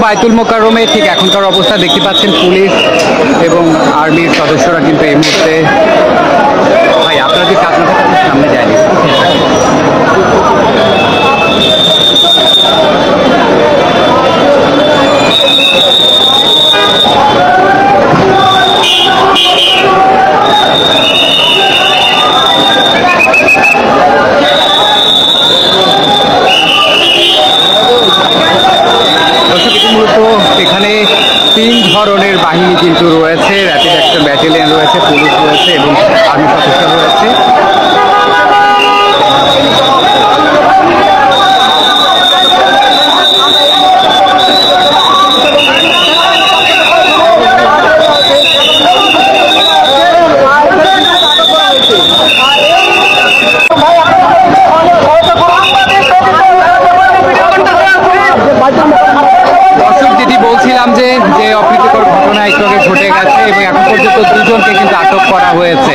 বায়তুল মোকাররমে ঠিক এখনকার অবস্থা দেখতে পাচ্ছেন, পুলিশ এবং আর্মির সদস্যরা কিন্তু এই মুহূর্তে, ভাই আপনারা কি কাজ না থাকার সামনে যায়নি। মূলত এখানে 3 ধরনের বাহিনী কিন্তু রয়েছে, র্যাপিড অ্যাকশন ব্যাটালিয়ন রয়েছে, পুলিশ রয়েছে এবং আর্মি সদস্য রয়েছে। বলছিলাম যে অপ্রীতিকর ঘটনা একটু আগে ঘটে গেছে এবং এখন পর্যন্ত 2 জনকে কিন্তু আটক করা হয়েছে।